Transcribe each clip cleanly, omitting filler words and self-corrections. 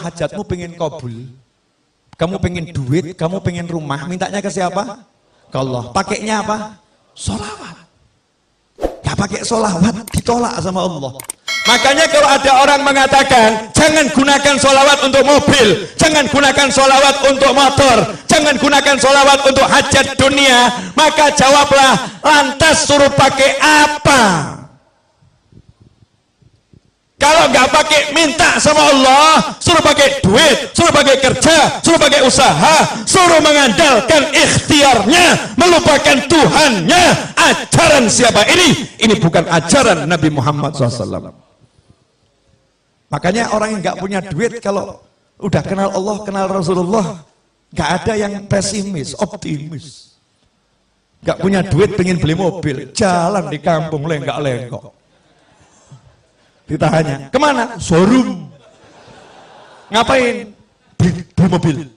hajatmu pengen kabul, kamu pengen duit, kamu pengen rumah, mintanya ke siapa? Ke Allah. Pakainya apa? Sholawat. Gak pakai sholawat, ditolak sama Allah. Makanya kalau ada orang mengatakan jangan gunakan sholawat untuk mobil, jangan gunakan sholawat untuk motor, jangan gunakan sholawat untuk hajat dunia, maka jawablah, lantas suruh pakai apa? Kalau nggak pakai minta sama Allah, suruh pakai duit, suruh pakai kerja, suruh pakai usaha, suruh mengandalkan ikhtiarnya, melupakan Tuhannya. Ajaran siapa ini? Ini bukan ajaran Nabi Muhammad SAW. Makanya orang yang nggak punya duit kalau udah kenal Allah, kenal Rasulullah, nggak ada yang pesimis, optimis. Nggak punya duit pengen beli mobil, jalan di kampung lenggak-lenggok. Ditanya, kemana? Showroom. Ngapain? Beli mobil.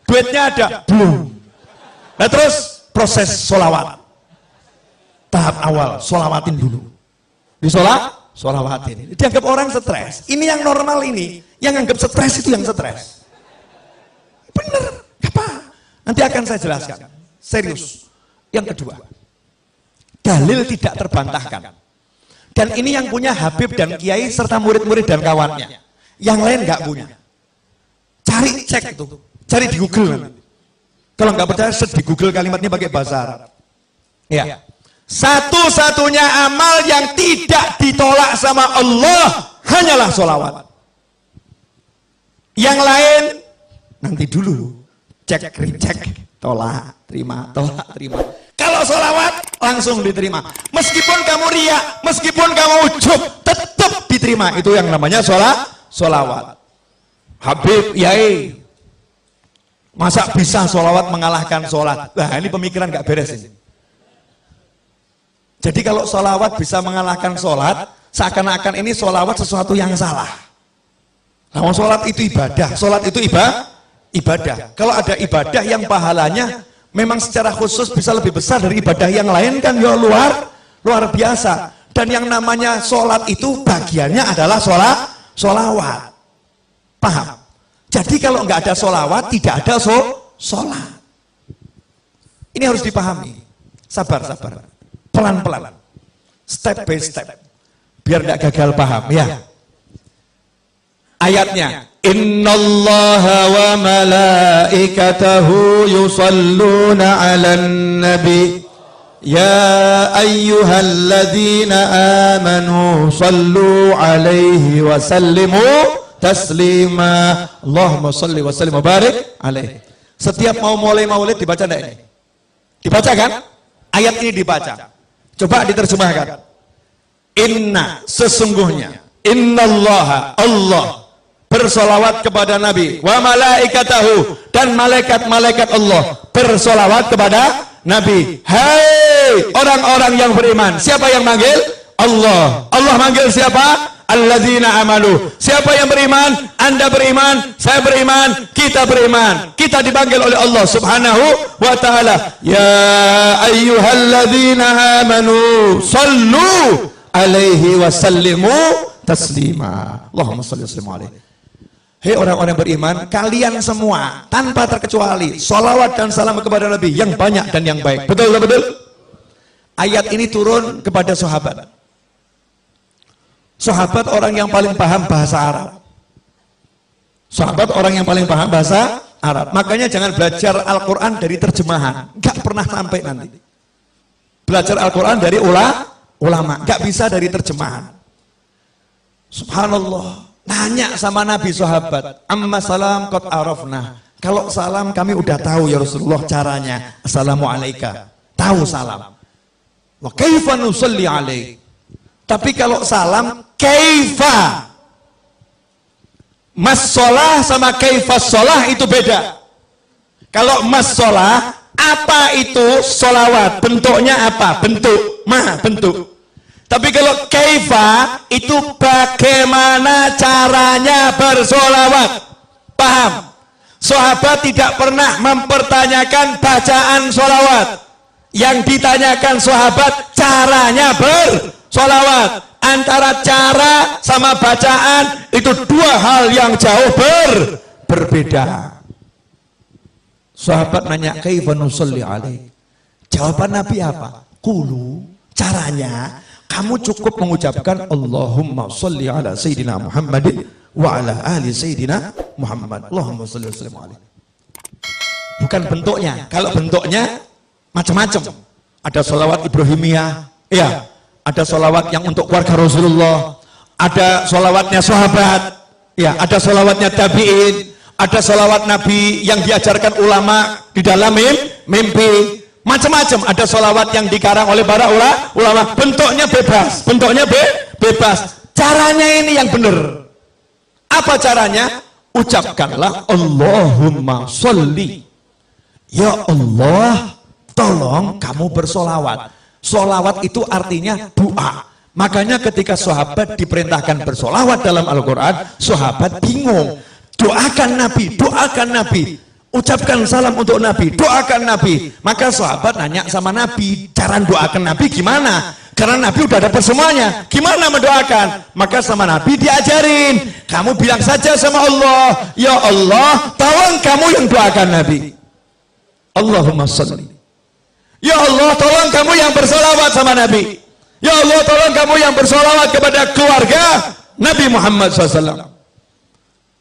Duitnya ada? Belum. Nah terus proses sholawat. Tahap awal, sholawatin dulu. Sholawatin. Dianggap orang stres. Ini yang normal ini. Yang anggap stres itu yang stres. Bener. Apa? Nanti akan saya jelaskan. Serius. Yang kedua. Dalil tidak terbantahkan. Dan ini yang punya Habib dan Kiai serta murid-murid dan kawannya. Yang lain nggak punya. Cari cek itu, cari di Google nanti. Kalau nggak percaya, di Google kalimatnya pakai bahasa Arab. Ya. Satu-satunya amal yang tidak ditolak sama Allah hanyalah sholawat. Yang lain nanti dulu, cek, recheck, tolak, terima, tolak, terima. Kalau sholawat langsung diterima. Meskipun kamu riak, meskipun kamu ujub, tetap diterima. Itu yang namanya sholawat. Habib, Yai, masa bisa sholawat mengalahkan sholat? Nah ini pemikiran gak beres ini. Jadi kalau sholawat bisa mengalahkan sholat, seakan-akan ini sholawat sesuatu yang salah. Nah sholat itu ibadah, sholat itu ibadah. Kalau ada ibadah yang pahalanya memang secara khusus bisa lebih besar dari ibadah yang lain kan ya luar biasa. Dan yang namanya sholat itu bagiannya adalah sholawat. Paham? Jadi kalau nggak ada sholawat tidak ada sholat. Ini harus dipahami. Sabar. Pelan-pelan. Step by step. Biar nggak gagal paham ya. Ayatnya. Innallaha wa malaikatahu yusalluna 'alan nabi ya ayyuhalladzina amanu sallu 'alaihi wa sallimu taslima. Allahumma shalli wa sallim wa barik alaihi. Setiap mau mulai maulid dibaca enggak ini? Dibaca kan? Ayat ini dibaca. Coba diterjemahkan. Inna, sesungguhnya, innallaha, Allah bersolawat kepada Nabi, wa malaikatahu, dan malaikat-malaikat Allah bersolawat kepada Nabi. Hai orang-orang yang beriman. Siapa yang manggil? Allah. Allah manggil siapa? Alladzina amanu. Siapa yang beriman? Anda beriman, saya beriman, kita beriman. Kita dipanggil oleh Allah Subhanahu wa ta'ala. Ya ayyuhalladzina amanu sallu alaihi wa sallimu taslima. Allahumma shalli wa sallim alaihi. Hei orang-orang beriman, kalian semua tanpa terkecuali sholawat dan salam kepada Nabi yang banyak dan yang baik. Betul? Ayat ini turun kepada sahabat. Sahabat orang yang paling paham bahasa Arab. Sahabat orang yang paling paham bahasa Arab. Makanya jangan belajar Al-Quran dari terjemahan. Gak pernah sampai nanti. Belajar Al-Quran dari ulama. Gak bisa dari terjemahan. Subhanallah. Nanya sama Nabi sahabat, amma salam qad arafna. Kalau salam kami udah tahu ya Rasulullah caranya. Assalamualaikum. Tahu salam. Wa kaifa nusalli alaik. Tapi kalau salam kaifa. Mas sholah sama kaifa sholah itu beda. Kalau mas sholah, apa itu sholawat? Bentuknya apa? Bentuk. Tapi kalau kaifa itu bagaimana caranya bersolawat. Paham? Sahabat tidak pernah mempertanyakan bacaan solawat. Yang ditanyakan sahabat caranya bersolawat. antara cara sama bacaan itu dua hal yang jauh berbeda. Sahabat nanya, kaifa nusalli alaik? Jawaban Nabi apa? Qulu, caranya kamu cukup mengucapkan Allahumma sholli ala sayyidina Muhammadin wa ala ali sayyidina Muhammad. Allahumma sholli wa sallim alaihi. Bukan bentuknya. Kalau bentuknya macam-macam. Ada sholawat Ibrahimiyah, ya. Ada sholawat yang untuk keluarga Rasulullah. Ada sholawatnya sahabat, ya. Ada sholawatnya tabi'in. Ada sholawat Nabi yang diajarkan ulama di dalam mimpi. Macam-macam. Ada sholawat yang dikarang oleh para ulama. Bentuknya bebas. Bentuknya bebas. Caranya ini yang benar. Apa caranya? Ucapkanlah Allahumma sholli. Ya Allah, tolong kamu bersolawat. Solawat itu artinya doa. Makanya ketika sahabat diperintahkan bersolawat dalam Al-Quran, sahabat bingung. Doakan Nabi, doakan Nabi. Ucapkan salam untuk Nabi, doakan Nabi. Maka sahabat nanya sama Nabi, cara doakan Nabi gimana? Karena Nabi udah dapat semuanya, gimana mendoakan? Maka sama Nabi diajarin, kamu bilang saja sama Allah, ya Allah, tolong kamu yang doakan Nabi. Allahumma sholli. Ya Allah, tolong kamu yang bersolawat sama Nabi. Ya Allah, tolong kamu yang bersolawat kepada keluarga Nabi Muhammad SAW.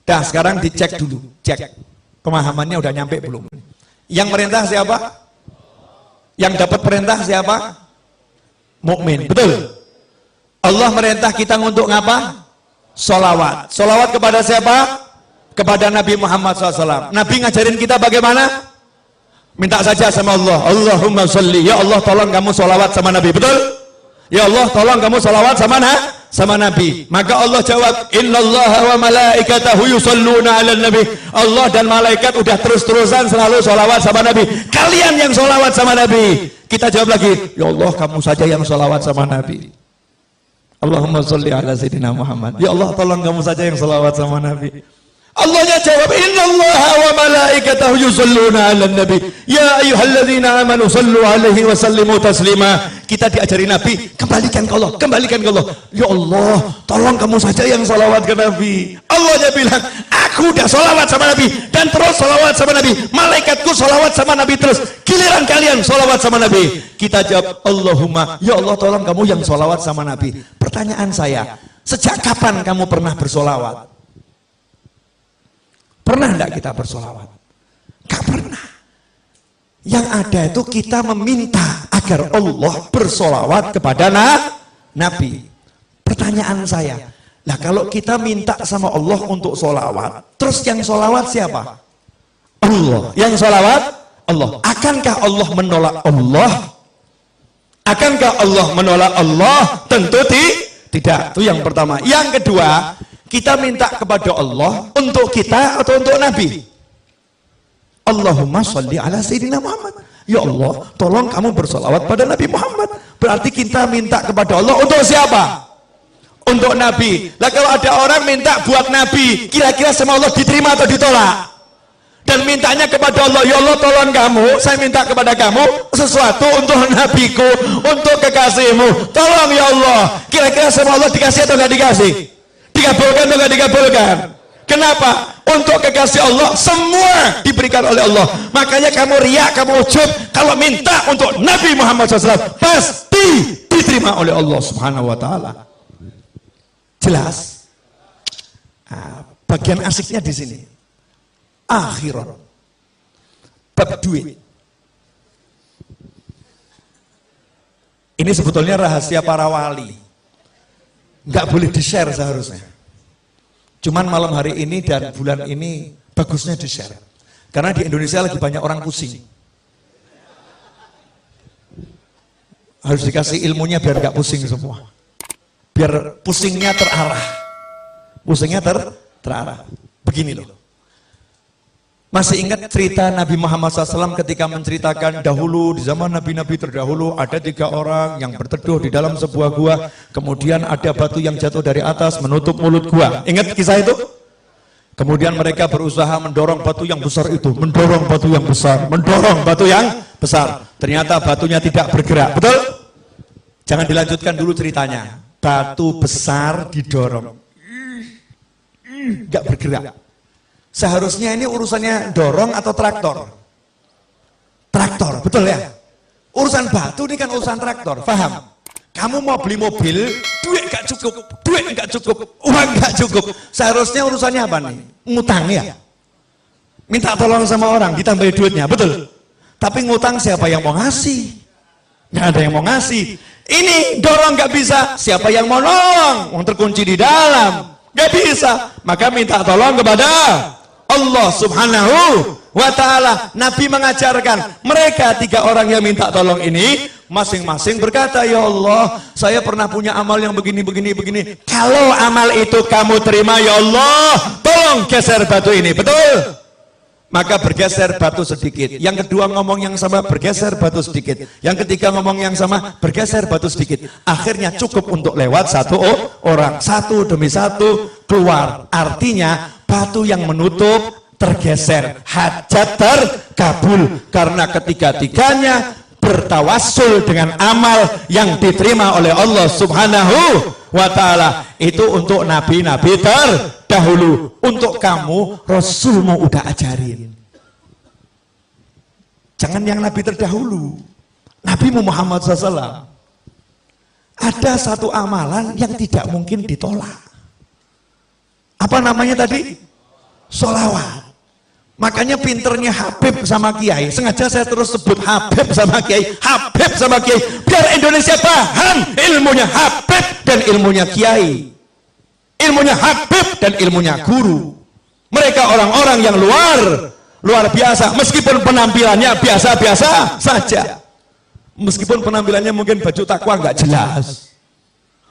Dah, sekarang dicek dulu, cek pemahamannya udah nyampe belum? Yang merintah siapa? Yang dapat perintah siapa? Mukmin, betul. Allah merintah kita untuk ngapa? Solawat. Solawat kepada siapa? Kepada Nabi Muhammad SAW. Nabi ngajarin kita bagaimana? Minta saja sama Allah, Allahumma sholli. Ya Allah, tolong kamu solawat sama Nabi, betul? Ya Allah, tolong kamu solawat sama Nabi. Maka Allah jawab, innallaha wa malaikatahu yusholluna ala nabi. Allah dan malaikat udah terus-terusan selalu solawat sama Nabi. Kalian yang solawat sama Nabi. Kita jawab lagi, ya Allah, kamu saja yang solawat sama Nabi. Allahumma sholli ala sayyidina Muhammad. Ya Allah, tolong kamu saja yang solawat sama Nabi. Allahnya jawab, innallaha wa malaikatahu yusholluna ala nabi. Ya ayyuhalladzina amanu sallu alaihi wa sallimu taslima. Kita diajari Nabi, kembalikan ke Allah, kembalikan ke Allah. Ya Allah, tolong kamu saja yang salawat ke Nabi. Allahnya bilang, aku udah salawat sama Nabi dan terus salawat sama Nabi. Malaikatku salawat sama Nabi terus. Giliran kalian salawat sama Nabi. Kita jawab, Allahumma, ya Allah, tolong kamu yang salawat sama Nabi. Pertanyaan saya, sejak kapan kamu pernah bersolawat? Pernah enggak kita bersolawat? Gak pernah. Yang ada itu kita meminta agar Allah bersolawat kepada Nabi. Pertanyaan saya, nah kalau kita minta sama Allah untuk solawat, terus yang solawat siapa? Allah. Yang solawat Allah. Akankah Allah menolak Allah? Akankah Allah menolak Allah? Tentu tidak. Itu yang pertama. Yang kedua, kita minta kepada Allah untuk kita atau untuk Nabi? Allahumma sholli ala sayyidina Muhammad. Ya Allah, tolong kamu bersolawat pada Nabi Muhammad. Berarti kita minta kepada Allah untuk siapa? Untuk Nabi. Lah kalau ada orang minta buat Nabi, kira-kira sama Allah diterima atau ditolak? Dan mintanya kepada Allah, ya Allah, tolong kamu, saya minta kepada kamu sesuatu untuk Nabiku, untuk kekasihmu. Tolong ya Allah. Kira-kira sama Allah dikasih atau nggak dikasih? Dikabulkan atau nggak dikabulkan? Kenapa? Untuk kekasih Allah semua diberikan oleh Allah. Makanya kamu riak, kamu ujub, kalau minta untuk Nabi Muhammad SAW pasti diterima oleh Allah Subhanahu Wa Taala. Jelas? Nah, bagian asiknya di sini. Akhirat, bab duit. Ini sebetulnya rahasia para wali. Nggak boleh di-share seharusnya. Cuman malam hari ini dan bulan ini bagusnya di-share. Karena di Indonesia lagi banyak orang pusing. Harus dikasih ilmunya biar nggak pusing semua. Biar pusingnya terarah. Pusingnya terarah. Begini loh. Masih ingat cerita Nabi Muhammad SAW ketika menceritakan dahulu di zaman Nabi-Nabi terdahulu ada 3 orang yang berteduh di dalam sebuah gua, kemudian ada batu yang jatuh dari atas menutup mulut gua. Ingat kisah itu? Kemudian mereka berusaha mendorong batu yang besar itu, mendorong batu yang besar, mendorong batu yang besar. Ternyata batunya tidak bergerak, betul? Jangan dilanjutkan dulu ceritanya. batu besar didorong, nggak bergerak. Seharusnya ini urusannya dorong atau traktor? Traktor, betul ya? Urusan batu ini kan urusan traktor, paham? Kamu mau beli mobil, duit nggak cukup, uang nggak cukup. Seharusnya urusannya apa nih? Ngutang ya? Minta tolong sama orang, ditambahin duitnya, betul? Tapi ngutang siapa yang mau ngasih? Nggak ada yang mau ngasih. Ini dorong nggak bisa, siapa yang mau nolong? Yang terkunci di dalam, nggak bisa. Maka minta tolong kepada Allah Subhanahu wa ta'ala. Nabi mengajarkan mereka 3 orang yang minta tolong ini masing-masing berkata, ya Allah, saya pernah punya amal yang begini. Kalau amal itu kamu terima, ya Allah, tolong geser batu ini, betul? Maka bergeser batu sedikit. Yang kedua ngomong yang sama, bergeser batu sedikit. Yang ketiga ngomong yang sama, bergeser batu sedikit. Akhirnya cukup untuk lewat 1 orang, 1 demi 1 keluar. Artinya batu yang menutup tergeser, hajat terkabul. Karena ketiga-tiganya bertawassul dengan amal yang diterima oleh Allah Subhanahu wa ta'ala. Itu untuk nabi-nabi terdahulu. Untuk kamu, Rasulmu udah ajarin. Jangan yang nabi terdahulu, Nabi Muhammad SAW. Ada satu amalan yang tidak mungkin ditolak. Apa namanya tadi? Sholawat. Makanya pinternya Habib sama Kiai. Sengaja saya terus sebut Habib sama Kiai, Habib sama Kiai, biar Indonesia paham ilmunya Habib dan ilmunya Kiai, ilmunya Habib dan ilmunya guru. Mereka orang-orang yang luar biasa. Meskipun penampilannya biasa-biasa saja, meskipun penampilannya mungkin baju takwa nggak jelas,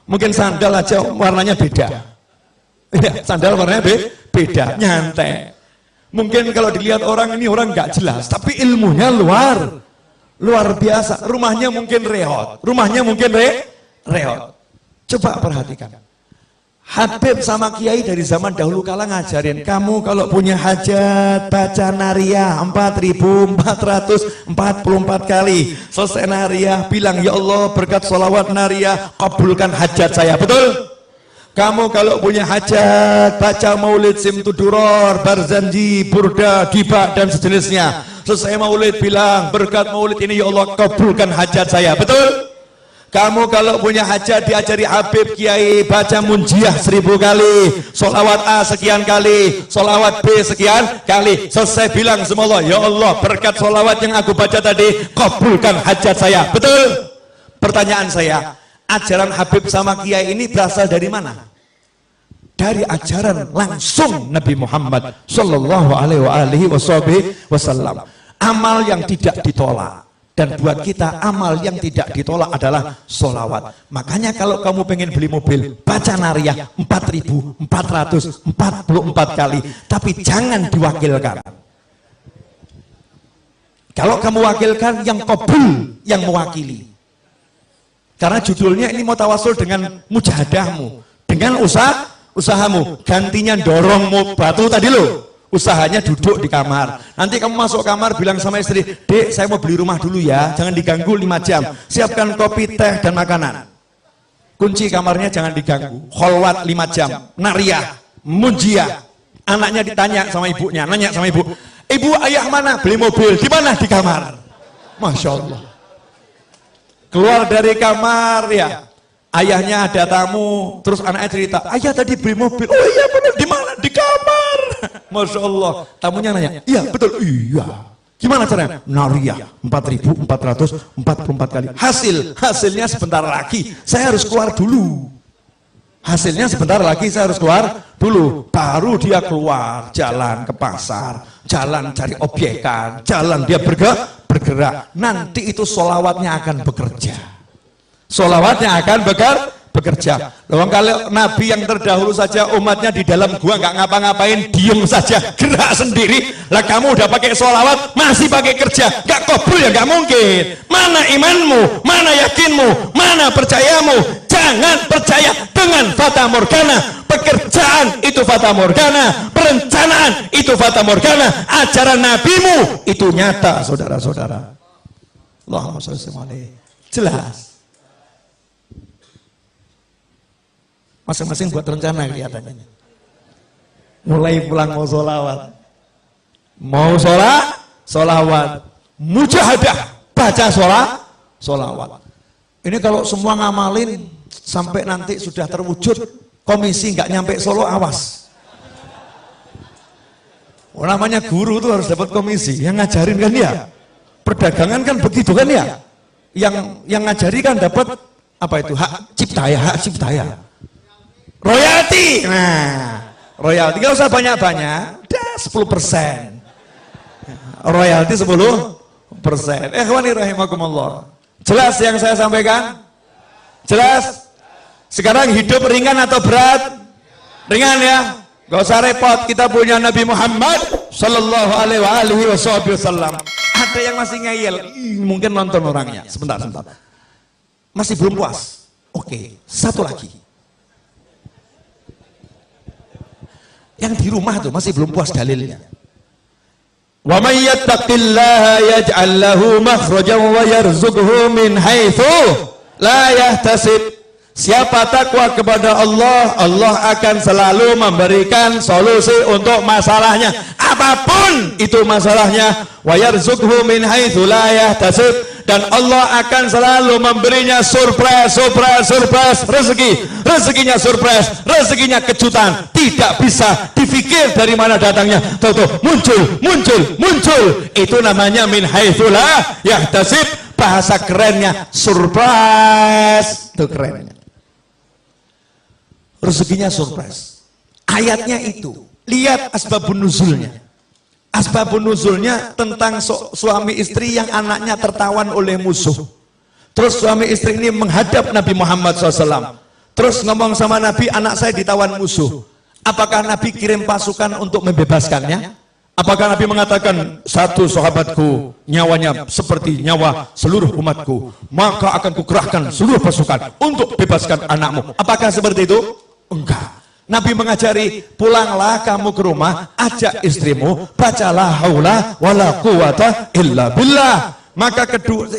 mungkin sandal aja warnanya beda. Ya, sandal warnanya beda, nyantai. Mungkin kalau dilihat orang ini orang nggak jelas, tapi ilmunya luar biasa. Rumahnya mungkin reot, reot. Coba perhatikan. Habib sama Kiai dari zaman dahulu kala ngajarin, kamu kalau punya hajat baca nariyah 4.444 kali. Selesai nariyah bilang, ya Allah berkat sholawat nariyah kabulkan hajat saya, betul? Kamu kalau punya hajat baca maulid simtuduror, barzanji, burda, dibak dan sejenisnya. Selesai maulid bilang berkat maulid ini ya Allah kabulkan hajat saya, betul? Kamu kalau punya hajat diajari Habib Kiai baca munjiah 1000 kali, sholawat A sekian kali, sholawat B sekian kali. Selesai bilang semua Allah, ya Allah berkat sholawat yang aku baca tadi kabulkan hajat saya, betul? Pertanyaan saya, ajaran Habib sama Kiai ini berasal dari mana? Dari ajaran langsung Nabi Muhammad Sallallahu Alaihi Wasallam. Amal yang tidak ditolak. Dan buat kita amal yang tidak ditolak adalah sholawat. Makanya kalau kamu pengen beli mobil, baca nariyah 4.444 kali. Tapi jangan diwakilkan. Kalau kamu wakilkan, yang qabul yang mewakili. Karena judulnya ini mau tawasul dengan mujahadahmu, dengan usahamu. Gantinya dorong batu tadi loh, usahanya duduk di kamar. Nanti kamu masuk kamar bilang sama istri, dek saya mau beli rumah dulu ya, jangan diganggu 5 jam, siapkan kopi, teh dan makanan. Kunci kamarnya jangan diganggu, kholwat 5 jam, nariyah, munjiah. Anaknya ditanya sama ibunya, nanya sama ibu, ayah mana? Beli mobil, di mana? Di kamar. Masya Allah. Keluar dari kamar ya, ayahnya ada tamu, terus anaknya cerita, ayah tadi beli mobil, oh iya benar, di mana? Di kamar. Masya Allah. Tamunya nanya, iya betul, iya. Gimana caranya? Nariyah 4.444 kali. Hasilnya sebentar lagi saya harus keluar dulu. Hasilnya sebentar lagi saya harus keluar dulu. Baru dia keluar, jalan ke pasar, jalan cari obyekan, jalan dia bergerak. Nanti itu sholawatnya akan bekerja. Sholawatnya akan bekerja. Loh, kalau Nabi yang terdahulu saja umatnya di dalam gua nggak ngapa-ngapain, diem saja, gerak sendiri. Lah kamu udah pakai sholawat, masih pakai kerja, nggak kabul ya nggak mungkin. Mana imanmu? Mana yakinmu? Mana percayamu? Jangan percaya dengan fata morgana. Pekerjaan itu fata morgana, perencanaan itu fata morgana, ajaran nabimu itu nyata, saudara-saudara. Allahumma shalli alaihi. Jelas. Masing-masing buat rencana kelihatannya. Mulai pulang mau sholawat. Mau sholawat. Mujahadah, baca sholawat. Ini kalau semua ngamalin sampai nanti sudah terwujud, komisi nggak nyampe Solo, awas. Oh, namanya guru tuh harus dapat komisi, yang ngajarin kan ya. Perdagangan kan begitu kan ya. Yang ngajari kan dapat apa itu, hak cipta ya. Royalti. Nah, royalti nggak usah banyak-banyak, udah 10%. Royalti 10%. Ikhwani rahimakumullah. Jelas yang saya sampaikan? Jelas? Sekarang hidup ringan atau berat? Ringan ya? Gak usah repot, kita punya Nabi Muhammad sallallahu alaihi wasallam. Ada yang masih ngeyel, mungkin nonton orangnya. Sebentar. Masih belum puas? Oke, satu lagi. Yang di rumah tuh masih belum puas dalilnya. Wa may yattaqillaha yaj'al lahu makhrajan wa yarzuqhu min haitsu la yahtasib. Siapa takwa kepada Allah, Allah akan selalu memberikan solusi untuk masalahnya, apapun itu masalahnya. Wa yarzuqhu min haitsu la yahtasib, dan Allah akan selalu memberinya surprise rezekinya surprise, rezekinya kejutan, tidak bisa dipikir dari mana datangnya, tahu-tahu muncul. Itu namanya min haitsu la yahtasib, bahasa kerennya surprise. Itu kerennya, rezekinya surprise. Ayatnya itu, lihat asbabun nuzulnya. Asbabun nuzulnya tentang suami istri yang anaknya tertawan oleh musuh. Terus suami istri ini menghadap Nabi Muhammad SAW. Terus ngomong sama Nabi, anak saya ditawan musuh. Apakah Nabi kirim pasukan untuk membebaskannya? Apakah Nabi mengatakan, satu sahabatku nyawanya seperti nyawa seluruh umatku, maka akan kukerahkan seluruh pasukan untuk bebaskan anakmu? Apakah seperti itu? Enggak. Nabi mengajari, pulanglah kamu ke rumah, ajak istrimu, bacalah haula wala quwata illa billah. Maka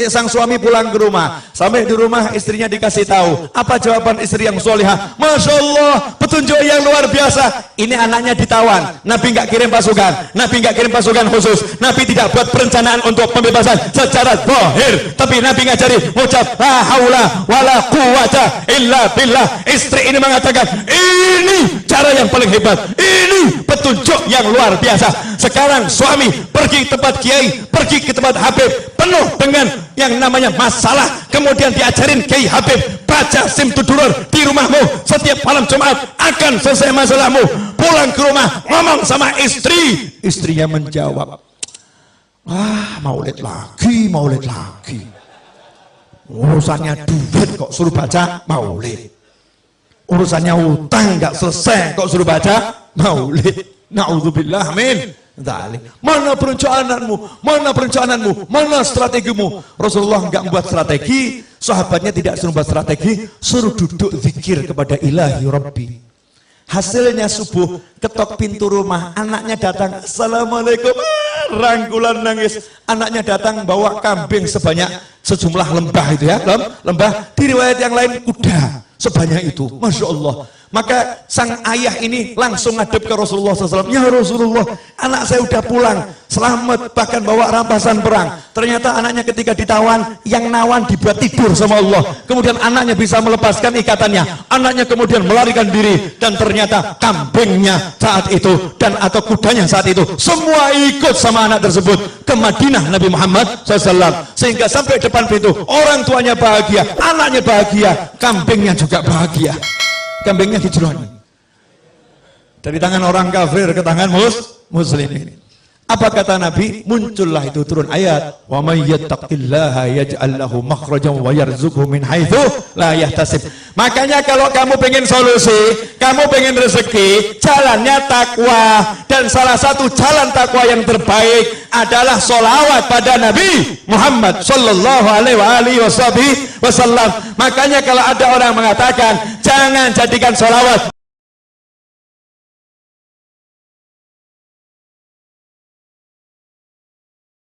sang suami pulang ke rumah. Sampai di rumah istrinya dikasih tahu. Apa jawaban istri yang solihah? Masya Allah, petunjuk yang luar biasa. Ini anaknya ditawan. Nabi nggak kirim pasukan. Nabi nggak kirim pasukan khusus. Nabi tidak buat perencanaan untuk pembebasan secara zahir. Tapi Nabi ngajari, ucap la haula wala quwata illa billah. Istri ini mengatakan, ini cara yang paling hebat. Ini petunjuk yang luar biasa. Sekarang suami pergi ke tempat kiai, pergi ke tempat habib, penuh dengan yang namanya masalah, kemudian diajarin Kiai Habib, baca Simtudurur di rumahmu setiap malam Jumat, akan selesai masalahmu. Pulang ke rumah, ngomong sama istri, istrinya menjawab, maulid lagi, urusannya duit kok suruh baca maulid, urusannya utang nggak selesai kok suruh baca maulid. Na'udzubillah, amin. Mana perencanaanmu, mana strategimu? Rasulullah enggak membuat strategi, sahabatnya tidak suruh buat strategi, suruh duduk zikir kepada ilahi Rabbi. Hasilnya subuh, ketok pintu rumah, anaknya datang, assalamualaikum, rangkulan nangis. Anaknya datang bawa kambing sejumlah lembah itu ya, lembah. Di riwayat yang lain kuda sebanyak itu, masya Allah. Maka sang ayah ini langsung ngadep ke Rasulullah SAW. Ya Rasulullah, anak saya udah pulang, selamat, bahkan bawa rampasan perang. Ternyata anaknya ketika ditawan, yang nawan dibuat tidur sama Allah. Kemudian anaknya bisa melepaskan ikatannya. Anaknya kemudian melarikan diri. Dan ternyata kambingnya saat itu, dan atau kudanya saat itu, semua ikut sama anak tersebut ke Madinah Nabi Muhammad SAW. Sehingga sampai depan pintu, orang tuanya bahagia, anaknya bahagia, kambingnya juga bahagia. Kambingnya hijrah dari tangan orang kafir ke tangan muslimin. Apa kata Nabi? Muncullah itu turun ayat, wa may yattaqillaha yaj'al lahu makhrajan wa yarzuqhu min haitsu la yahtasib. Makanya kalau kamu pengen solusi, kamu pengen rezeki, jalannya takwa. Dan salah satu jalan takwa yang terbaik adalah sholawat pada Nabi Muhammad sallallahu alaihi wasallam. Makanya kalau ada orang mengatakan jangan jadikan sholawat